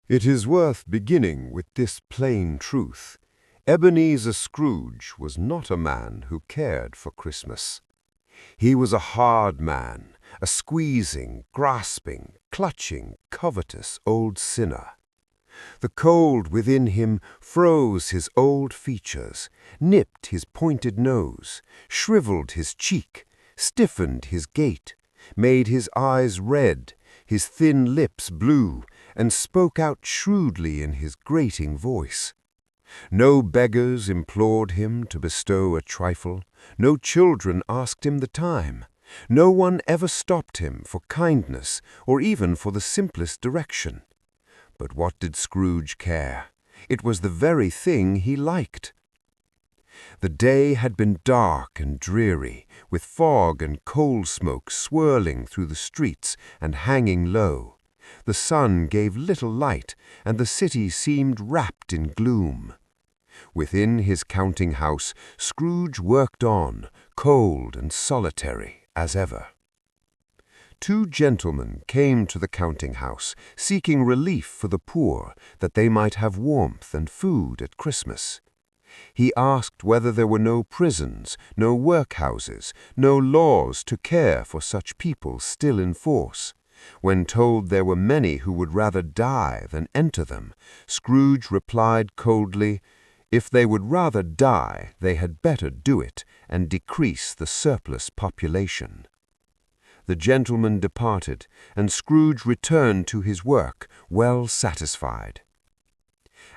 It is worth beginning with this plain truth. Ebenezer Scrooge was not a man who cared for Christmas. He was a hard man, a squeezing, grasping, clutching, covetous old sinner. The cold within him froze his old features, nipped his pointed nose, shriveled his cheek, stiffened his gait, made his eyes red, his thin lips blue, and spoke out shrewdly in his grating voice. No beggars implored him to bestow a trifle, no children asked him the time, no one ever stopped him for kindness or even for the simplest direction. But what did Scrooge care? It was the very thing he liked. The day had been dark and dreary, with fog and coal smoke swirling through the streets and hanging low. The sun gave little light, and the city seemed wrapped in gloom. Within his counting-house, Scrooge worked on, cold and solitary as ever. Two gentlemen came to the counting-house, seeking relief for the poor, that they might have warmth and food at Christmas. He asked whether there were no prisons, no workhouses, no laws to care for such people still in force. When told there were many who would rather die than enter them, Scrooge replied coldly, if they would rather die, they had better do it and decrease the surplus population. The gentleman departed, and Scrooge returned to his work, well satisfied.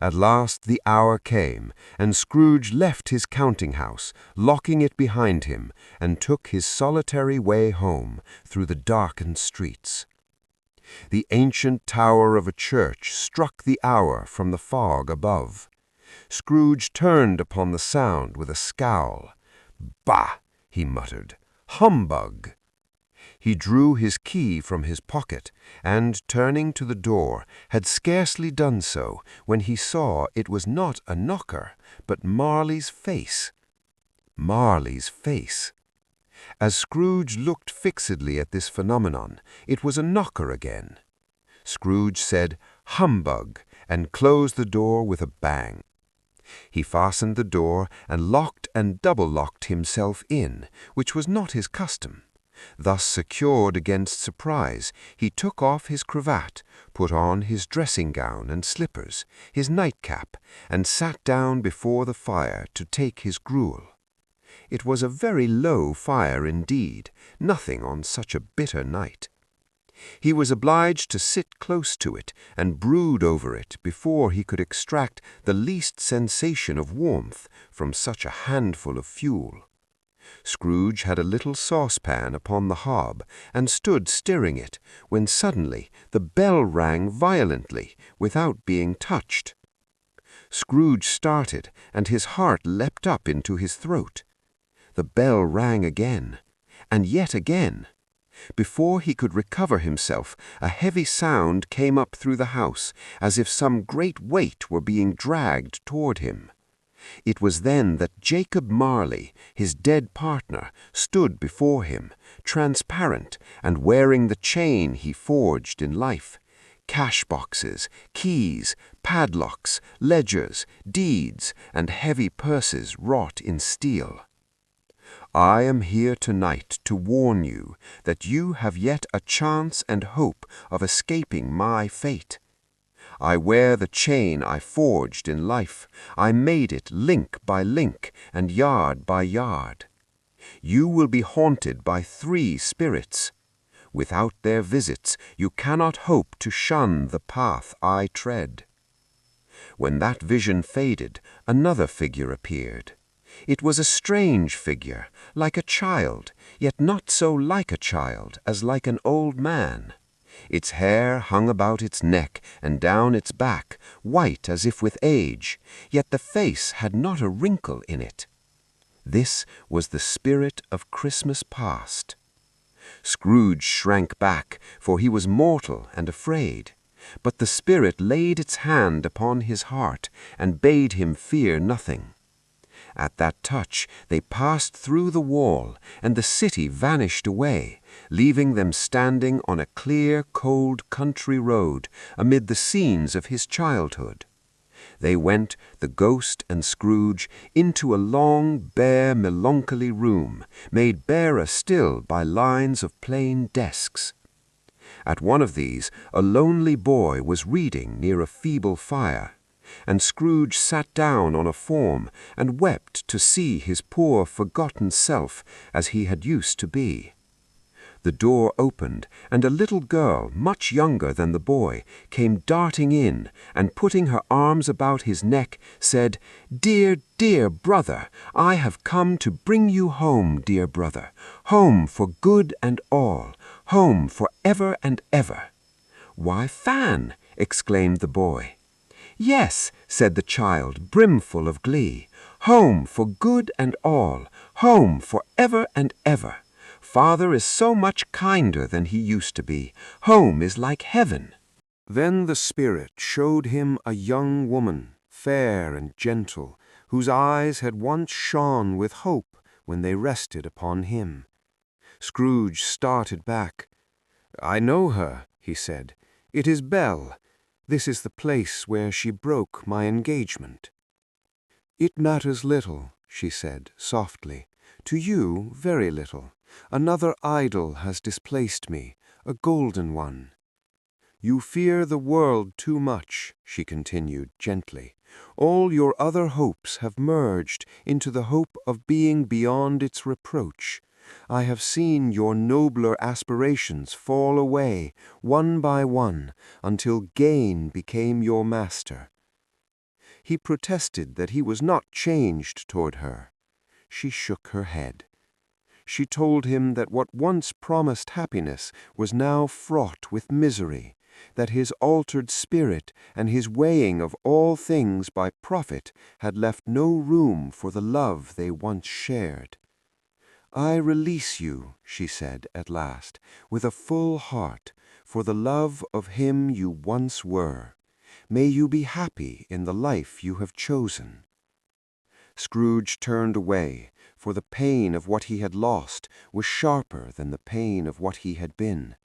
At last the hour came, and Scrooge left his counting-house, locking it behind him, and took his solitary way home through the darkened streets. The ancient tower of a church struck the hour from the fog above. Scrooge turned upon the sound with a scowl. "Bah!" he muttered. "Humbug!" He drew his key from his pocket, and, turning to the door, had scarcely done so when he saw it was not a knocker, but Marley's face. Marley's face. As Scrooge looked fixedly at this phenomenon, it was a knocker again. Scrooge said, "Humbug," and closed the door with a bang. He fastened the door and locked and double-locked himself in, which was not his custom. Thus secured against surprise, he took off his cravat, put on his dressing-gown and slippers, his nightcap, and sat down before the fire to take his gruel. It was a very low fire indeed, nothing on such a bitter night. He was obliged to sit close to it and brood over it before he could extract the least sensation of warmth from such a handful of fuel. Scrooge had a little saucepan upon the hob, and stood stirring it, when suddenly the bell rang violently, without being touched. Scrooge started, and his heart leapt up into his throat. The bell rang again, and yet again. Before he could recover himself, a heavy sound came up through the house, as if some great weight were being dragged toward him. It was then that Jacob Marley, his dead partner, stood before him, transparent and wearing the chain he forged in life. Cash-boxes, keys, padlocks, ledgers, deeds, and heavy purses wrought in steel. I am here tonight to warn you that you have yet a chance and hope of escaping my fate. I wear the chain I forged in life. I made it link by link and yard by yard. You will be haunted by 3 spirits. Without their visits, you cannot hope to shun the path I tread. When that vision faded, another figure appeared. It was a strange figure, like a child, yet not so like a child as like an old man. Its hair hung about its neck and down its back, white as if with age, yet the face had not a wrinkle in it. This was the spirit of Christmas past. Scrooge shrank back, for he was mortal and afraid. But the spirit laid its hand upon his heart and bade him fear nothing. At that touch they passed through the wall, and the city vanished away, leaving them standing on a clear, cold country road amid the scenes of his childhood. They went, the ghost and Scrooge, into a long, bare, melancholy room, made barer still by lines of plain desks. At one of these, a lonely boy was reading near a feeble fire, and Scrooge sat down on a form and wept to see his poor forgotten self as he had used to be. The door opened, and a little girl, much younger than the boy, came darting in, and putting her arms about his neck, said, "Dear, dear brother, I have come to bring you home, dear brother, home for good and all, home for ever and ever." "Why, Fan!" exclaimed the boy. "Yes," said the child, brimful of glee, "home for good and all, home for ever and ever. Father is so much kinder than he used to be. Home is like heaven." Then the Spirit showed him a young woman, fair and gentle, whose eyes had once shone with hope when they rested upon him. Scrooge started back. "I know her," he said. "It is Belle. This is the place where she broke my engagement." "It matters little," she said softly. "To you, very little. Another idol has displaced me, a golden one." "You fear the world too much," she continued gently. "All your other hopes have merged into the hope of being beyond its reproach. I have seen your nobler aspirations fall away, one by one, until gain became your master." He protested that he was not changed toward her. She shook her head. She told him that what once promised happiness was now fraught with misery, that his altered spirit and his weighing of all things by profit had left no room for the love they once shared. "I release you," she said at last, "with a full heart, for the love of him you once were. May you be happy in the life you have chosen." Scrooge turned away, for the pain of what he had lost was sharper than the pain of what he had been.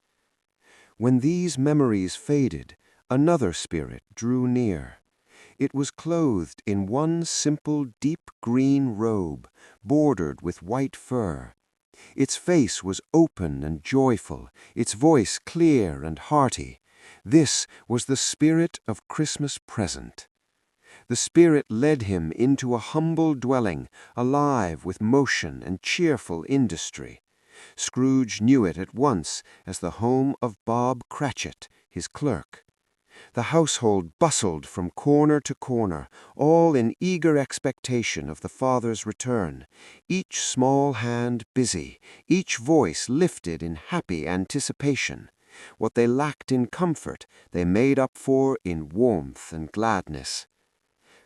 When these memories faded, another spirit drew near. It was clothed in one simple deep green robe, bordered with white fur. Its face was open and joyful, its voice clear and hearty. This was the spirit of Christmas present. The Spirit led him into a humble dwelling, alive with motion and cheerful industry. Scrooge knew it at once as the home of Bob Cratchit, his clerk. The household bustled from corner to corner, all in eager expectation of the father's return, each small hand busy, each voice lifted in happy anticipation. What they lacked in comfort, they made up for in warmth and gladness.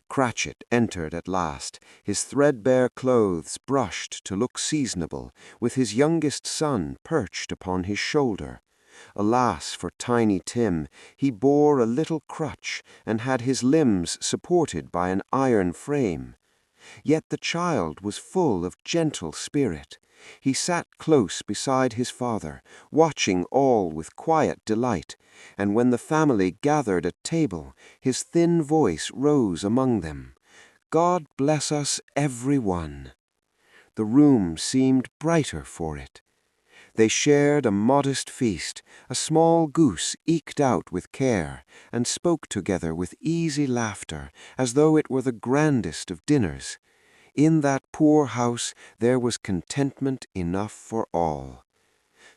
Cratchit entered at last, his threadbare clothes brushed to look seasonable, with his youngest son perched upon his shoulder. Alas for Tiny Tim, he bore a little crutch, and had his limbs supported by an iron frame. Yet the child was full of gentle spirit. He sat close beside his father, watching all with quiet delight, and when the family gathered at table, his thin voice rose among them. "God bless us, every one." The room seemed brighter for it. They shared a modest feast, a small goose eked out with care, and spoke together with easy laughter, as though it were the grandest of dinners. In that poor house there was contentment enough for all.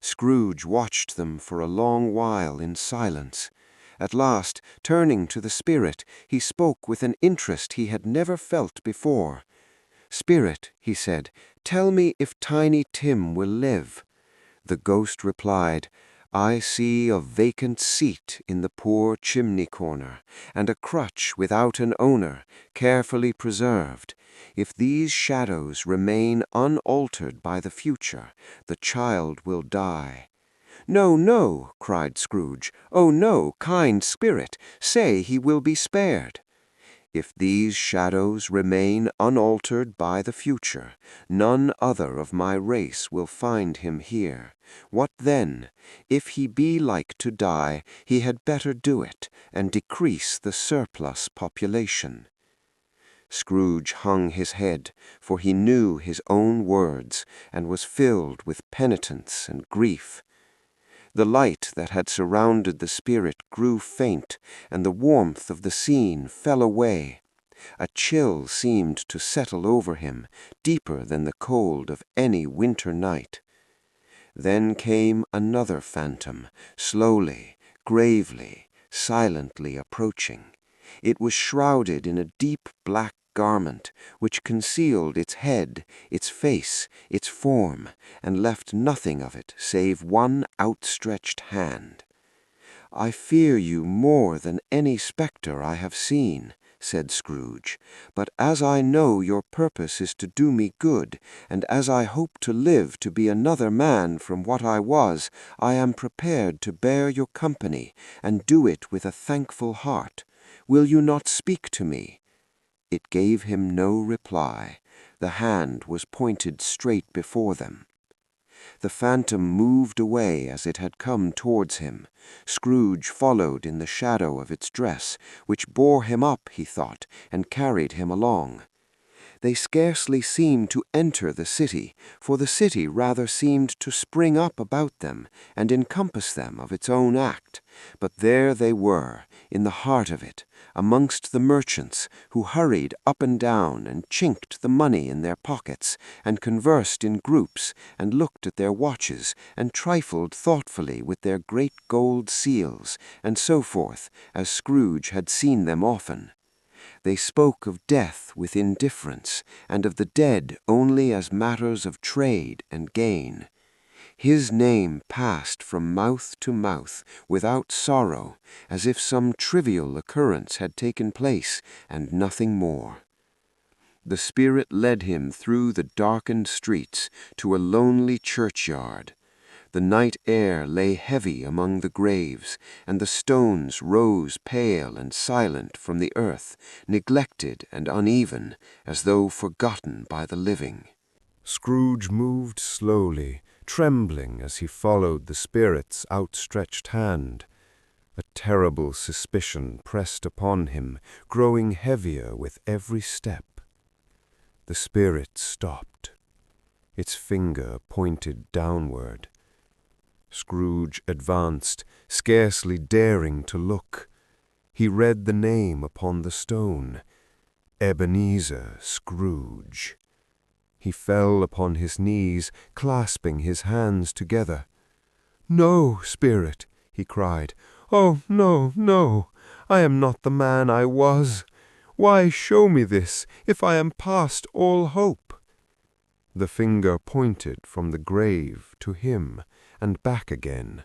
Scrooge watched them for a long while in silence. At last, turning to the Spirit, he spoke with an interest he had never felt before. "Spirit," he said, "tell me if Tiny Tim will live." The ghost replied, "I see a vacant seat in the poor chimney corner, and a crutch without an owner, carefully preserved. If these shadows remain unaltered by the future, the child will die." "No, no," cried Scrooge. "Oh, no, kind Spirit, say he will be spared." If these shadows remain unaltered by the future, none other of my race will find him here. What then? If he be like to die, he had better do it, and decrease the surplus population. Scrooge hung his head, for he knew his own words, and was filled with penitence and grief. The light that had surrounded the spirit grew faint, and the warmth of the scene fell away. A chill seemed to settle over him, deeper than the cold of any winter night. Then came another phantom, slowly, gravely, silently approaching. It was shrouded in a deep black garment, which concealed its head, its face, its form, and left nothing of it save one outstretched hand. "I fear you more than any spectre I have seen," said Scrooge, "but as I know your purpose is to do me good, and as I hope to live to be another man from what I was, I am prepared to bear your company, and do it with a thankful heart. Will you not speak to me?" It gave him no reply. The hand was pointed straight before them. The phantom moved away as it had come towards him. Scrooge followed in the shadow of its dress, which bore him up, he thought, and carried him along. They scarcely seemed to enter the city, for the city rather seemed to spring up about them and encompass them of its own act. But there they were, in the heart of it, amongst the merchants, who hurried up and down and chinked the money in their pockets, and conversed in groups, and looked at their watches, and trifled thoughtfully with their great gold seals, and so forth, as Scrooge had seen them often. They spoke of death with indifference, and of the dead only as matters of trade and gain. His name passed from mouth to mouth without sorrow, as if some trivial occurrence had taken place, and nothing more. The spirit led him through the darkened streets to a lonely churchyard. The night air lay heavy among the graves, and the stones rose pale and silent from the earth, neglected and uneven, as though forgotten by the living. Scrooge moved slowly, trembling as he followed the spirit's outstretched hand. A terrible suspicion pressed upon him, growing heavier with every step. The spirit stopped. Its finger pointed downward. Scrooge advanced, scarcely daring to look. He read the name upon the stone, Ebenezer Scrooge. He fell upon his knees, clasping his hands together. "No, spirit," he cried. "Oh, no, no! I am not the man I was. Why show me this, if I am past all hope?" The finger pointed from the grave to him, and back again.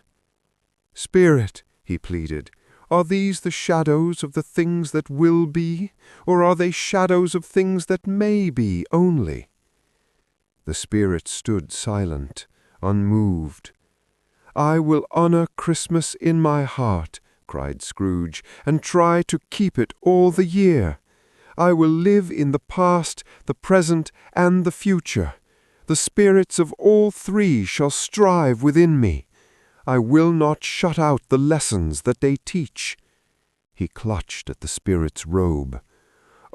"Spirit," he pleaded, "are these the shadows of the things that will be, or are they shadows of things that may be only?" The spirit stood silent, unmoved. "I will honor Christmas in my heart," cried Scrooge, "and try to keep it all the year. I will live in the past, the present, and the future. The spirits of all three shall strive within me. I will not shut out the lessons that they teach." He clutched at the spirit's robe.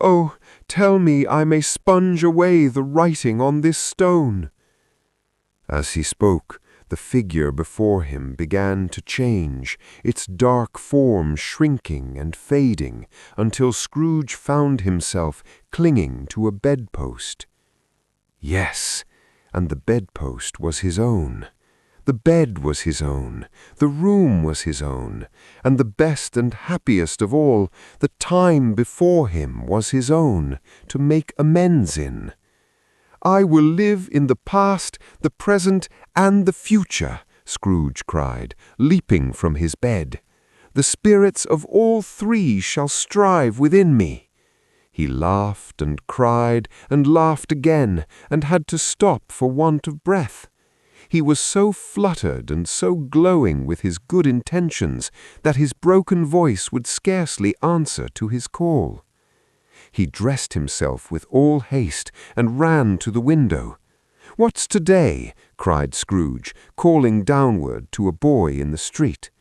"Oh, tell me I may sponge away the writing on this stone." As he spoke, the figure before him began to change, its dark form shrinking and fading, until Scrooge found himself clinging to a bedpost. Yes, and the bedpost was his own. The bed was his own, the room was his own, and the best and happiest of all, the time before him was his own, to make amends in. "I will live in the past, the present, and the future," Scrooge cried, leaping from his bed. "The spirits of all three shall strive within me." He laughed and cried and laughed again, and had to stop for want of breath. He was so fluttered and so glowing with his good intentions that his broken voice would scarcely answer to his call. He dressed himself with all haste and ran to the window. "What's today?" cried Scrooge, calling downward to a boy in the street.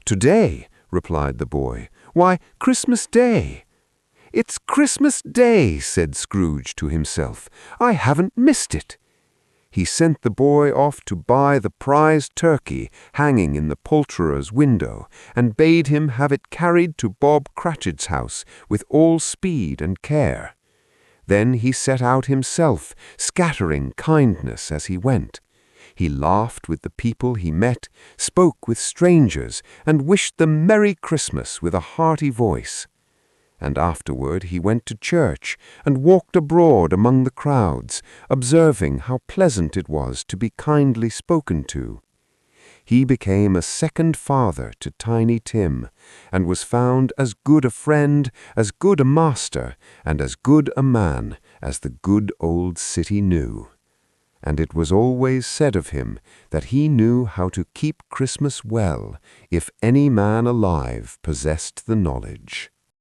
"Today?" replied the boy. "Why, Christmas Day." "It's Christmas Day," said Scrooge to himself. "I haven't missed it." He sent the boy off to buy the prized turkey hanging in the poulterer's window, and bade him have it carried to Bob Cratchit's house with all speed and care. Then he set out himself, scattering kindness as he went. He laughed with the people he met, spoke with strangers, and wished them Merry Christmas with a hearty voice. And afterward he went to church and walked abroad among the crowds, observing how pleasant it was to be kindly spoken to. He became a second father to Tiny Tim, and was found as good a friend, as good a master, and as good a man as the good old city knew. And it was always said of him that he knew how to keep Christmas well, if any man alive possessed the knowledge.